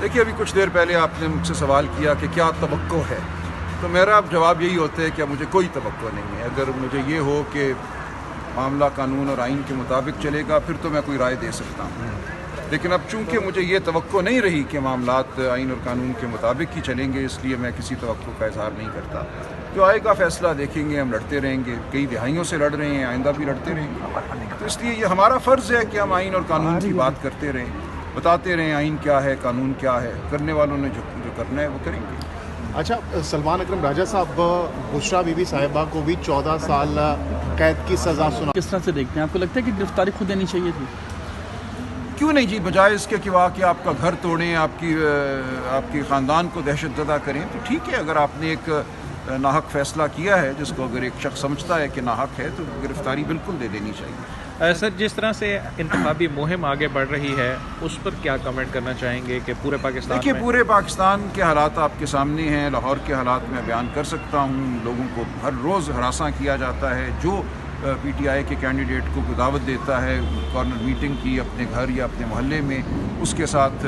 دیکھیے ابھی کچھ دیر پہلے آپ نے مجھ سے سوال کیا کہ کیا توقع ہے، تو میرا جواب یہی ہوتا ہے کہ مجھے کوئی توقع نہیں ہے۔ اگر مجھے یہ ہو کہ معاملہ قانون اور آئین کے مطابق چلے گا پھر تو میں کوئی رائے دے سکتا ہوں، لیکن اب چونکہ مجھے یہ توقع نہیں رہی کہ معاملات آئین اور قانون کے مطابق ہی چلیں گے، اس لیے میں کسی توقع کا اظہار نہیں کرتا۔ جو آئے گا فیصلہ دیکھیں گے، ہم لڑتے رہیں گے، کئی دہائیوں سے لڑ رہے ہیں، آئندہ بھی لڑتے رہیں گے، تو اس لیے یہ ہمارا فرض ہے کہ ہم آئین اور قانون کی بات کرتے رہیں، بتاتے رہیں آئین کیا ہے، قانون کیا ہے، کرنے والوں نے جو کرنا ہے وہ کریں گے۔ اچھا، سلمان اکرم راجہ صاحب، بشریٰ بی بی صاحبہ کو بھی 14 سال قید کی سزا سنا، کس طرح سے دیکھتے ہیں؟ آپ کو لگتا ہے کہ گرفتاری خود دینی چاہیے تھی؟ کیوں نہیں جی، بجائے اس کے کہ واقعی آپ کا گھر توڑیں، آپ کی خاندان کو دہشت زدہ کریں، تو ٹھیک ہے، اگر آپ نے ایک ناحق فیصلہ کیا ہے جس کو اگر ایک شخص سمجھتا ہے کہ ناحق ہے تو گرفتاری بالکل دے دینی چاہیے۔ سر، جس طرح سے انتخابی مہم آگے بڑھ رہی ہے اس پر کیا کمنٹ کرنا چاہیں گے کہ پورے پاکستان دیکھیے میں؟ پورے پاکستان کے حالات آپ کے سامنے ہیں، لاہور کے حالات میں بیان کر سکتا ہوں، لوگوں کو ہر روز ہراساں کیا جاتا ہے، جو پی ٹی آئی کے کینڈیڈیٹ کو دعوت دیتا ہے کارنر میٹنگ کی اپنے گھر یا اپنے محلے میں، اس کے ساتھ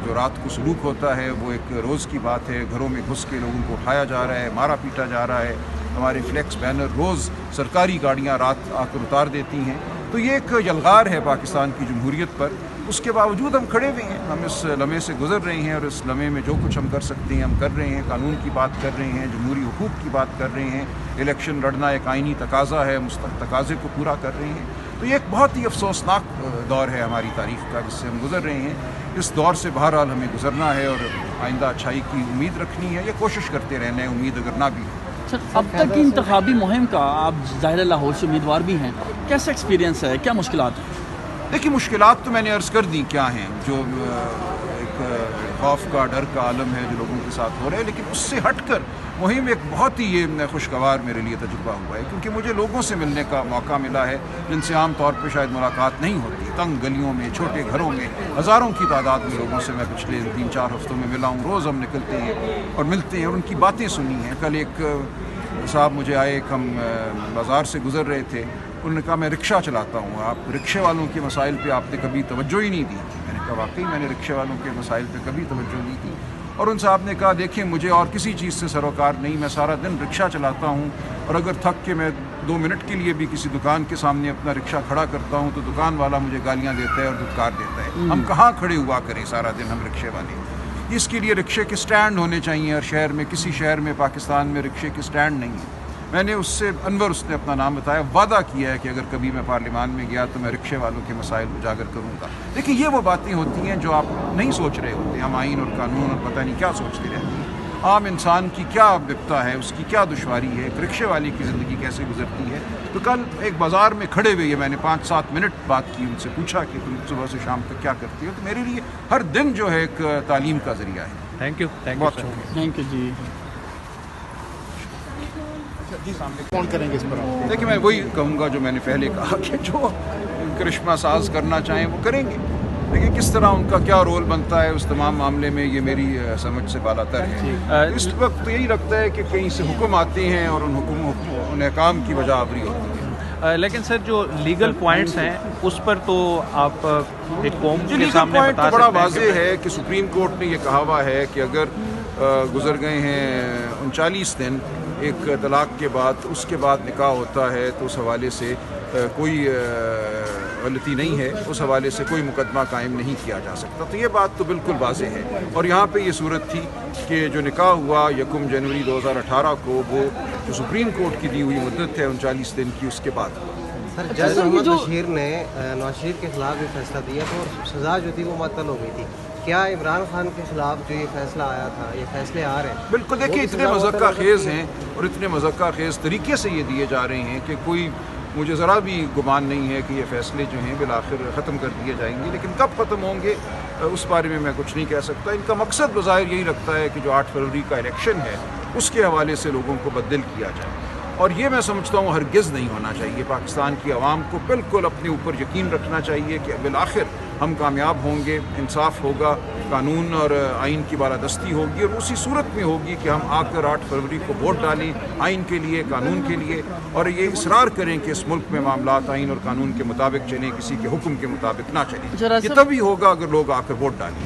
جو رات کو سلوک ہوتا ہے وہ ایک روز کی بات ہے، گھروں میں گھس کے لوگوں کو اٹھایا جا رہا ہے، مارا پیٹا جا رہا ہے، ہمارے فلیکس بینر روز سرکاری گاڑیاں رات آ کر اتار دیتی ہیں، تو یہ ایک یلغار ہے پاکستان کی جمہوریت پر۔ اس کے باوجود ہم کھڑے ہوئے ہیں، ہم اس لمحے سے گزر رہے ہیں اور اس لمحے میں جو کچھ ہم کر سکتے ہیں ہم کر رہے ہیں، قانون کی بات کر رہے ہیں، جمہوری حقوق کی بات کر رہے ہیں، الیکشن لڑنا ایک آئینی تقاضا ہے، تقاضے کو پورا کر رہے ہیں، تو یہ ایک بہت ہی افسوسناک دور ہے ہماری تاریخ کا جس سے ہم گزر رہے ہیں۔ اس دور سے بہرحال ہمیں گزرنا ہے اور آئندہ اچھائی کی امید رکھنی ہے، یہ کوشش کرتے رہنا ہے، امید اگر نہ بھی ہو۔ سر، اب تک کی انتخابی مہم کا آپ ظاہر لاہور سے امیدوار بھی ہیں، کیسا ایکسپیرینس ہے، کیا مشکلات ہیں؟ دیکھیے مشکلات تو میں نے عرض کر دی کیا ہیں، جو ایک خوف کا، ڈر کا عالم ہے جو لوگوں کے ساتھ ہو رہا ہے، لیکن اس سے ہٹ کر مہم ایک بہت ہی یہ خوشگوار میرے لیے تجربہ ہوا ہے، کیونکہ مجھے لوگوں سے ملنے کا موقع ملا ہے جن سے عام طور پہ شاید ملاقات نہیں ہوتی، تنگ گلیوں میں، چھوٹے گھروں میں، ہزاروں کی تعداد میں لوگوں سے میں پچھلے 3-4 ہفتوں میں ملا ہوں، روز ہم نکلتے ہیں اور ملتے ہیں اور ان کی باتیں سنی ہیں۔ کل ایک صاحب مجھے آئے، ایک ہم بازار سے گزر رہے تھے، انہوں نے کہا میں رکشہ چلاتا ہوں، آپ رکشے والوں کے مسائل پہ آپ نے کبھی توجہ ہی نہیں دی۔ میں نے کہا واقعی میں نے رکشے والوں کے مسائل پہ کبھی توجہ نہیں دی، اور ان صاحب نے کہا دیکھیں مجھے اور کسی چیز سے سروکار نہیں، میں سارا دن رکشہ چلاتا ہوں، اور اگر تھک کے میں 2 منٹ کے لیے بھی کسی دکان کے سامنے اپنا رکشہ کھڑا کرتا ہوں تو دکان والا مجھے گالیاں دیتا ہے اور دھتکار دیتا ہے۔ ہم کہاں کھڑے ہوا کریں سارا دن ہم رکشے والے؟ اس کے لیے رکشے کے سٹینڈ ہونے چاہیے ہر شہر میں، کسی شہر میں پاکستان میں رکشے کے سٹینڈ نہیں ہیں۔ میں نے اس سے اس نے اپنا نام بتایا، وعدہ کیا ہے کہ اگر کبھی میں پارلیمان میں گیا تو میں رکشے والوں کے مسائل اجاگر کروں گا۔ دیکھیے یہ وہ باتیں ہوتی ہیں جو آپ نہیں سوچ رہے ہوتے، ہم آئین اور قانون اور پتہ نہیں کیا سوچتے رہتے ہیں، عام انسان کی کیا بپتا ہے، اس کی کیا دشواری ہے، ایک رکشے والی کی زندگی کیسے گزرتی ہے۔ تو کل ایک بازار میں کھڑے ہوئے میں نے 5-7 منٹ بات کی، ان سے پوچھا کہ تم صبح سے شام تک کیا کرتی ہو، تو میرے لیے ہر دن جو ہے ایک تعلیم کا ذریعہ ہے۔ تھینک یو بہت سر۔ شکریہ۔ تھینک یو جی۔ کون کریں گے اس پر آپ؟ دیکھیں میں وہی کہوں گا جو میں نے پہلے کہا کہ جو کرشمہ ساز کرنا چاہیں وہ کریں گے، لیکن کس طرح ان کا کیا رول بنتا ہے اس تمام معاملے میں یہ میری سمجھ سے بالا تر ہے۔ اس وقت یہی لگتا ہے کہ کہیں سے حکم آتے ہیں اور ان احکام کی وجہ آوری ہوتی ہے۔ لیکن سر جو لیگل پوائنٹس ہیں اس پر تو آپ ایک قوم کے لیگل سامنے پوائنٹ بتا تو بڑا سکتے ہیں واضح ہے کہ سپریم کورٹ نے یہ کہا ہوا ہے کہ اگر گزر گئے ہیں 39 دن ایک طلاق کے بعد، اس کے بعد نکاح ہوتا ہے تو اس حوالے سے کوئی غلطی نہیں ہے، اس حوالے سے کوئی مقدمہ قائم نہیں کیا جا سکتا، تو یہ بات تو بالکل واضح ہے۔ اور یہاں پہ یہ صورت تھی کہ جو نکاح ہوا 1 جنوری 2018 کو، وہ جو سپریم کورٹ کی دی ہوئی مدت ہے 39 دن کی، اس کے بعد ہوا۔ سر، جج محمد بشیر نے نواز شریف کے خلاف یہ فیصلہ دیا تھا اور سزا جو تھی وہ معطل ہو گئی تھی، کیا عمران خان کے خلاف جو یہ فیصلہ آیا تھا، یہ فیصلے آ رہے ہیں؟ بالکل، دیکھیے اتنے مذکّہ خیز ہیں اور اتنے مذکّہ خیز طریقے سے یہ دیے جا رہے ہیں کہ کوئی مجھے ذرا بھی گمان نہیں ہے کہ یہ فیصلے جو ہیں بالآخر ختم کر دیے جائیں گے، لیکن کب ختم ہوں گے اس بارے میں کچھ نہیں کہہ سکتا۔ ان کا مقصد بظاہر یہی رکھتا ہے کہ جو 8 فروری کا الیکشن ہے اس کے حوالے سے لوگوں کو بددل کیا جائے، اور یہ میں سمجھتا ہوں ہرگز نہیں ہونا چاہیے۔ پاکستان کی عوام کو بالکل اپنے اوپر یقین رکھنا چاہیے کہ بالآخر ہم کامیاب ہوں گے، انصاف ہوگا، قانون اور آئین کی بالادستی ہوگی، اور اسی صورت میں ہوگی کہ ہم آ کر 8 فروری کو ووٹ ڈالیں آئین کے لیے، قانون کے لیے، اور یہ اصرار کریں کہ اس ملک میں معاملات آئین اور قانون کے مطابق چلیں، کسی کے حکم کے مطابق نہ چلیں۔ یہ تبھی ہوگا اگر لوگ آ کر ووٹ ڈالیں۔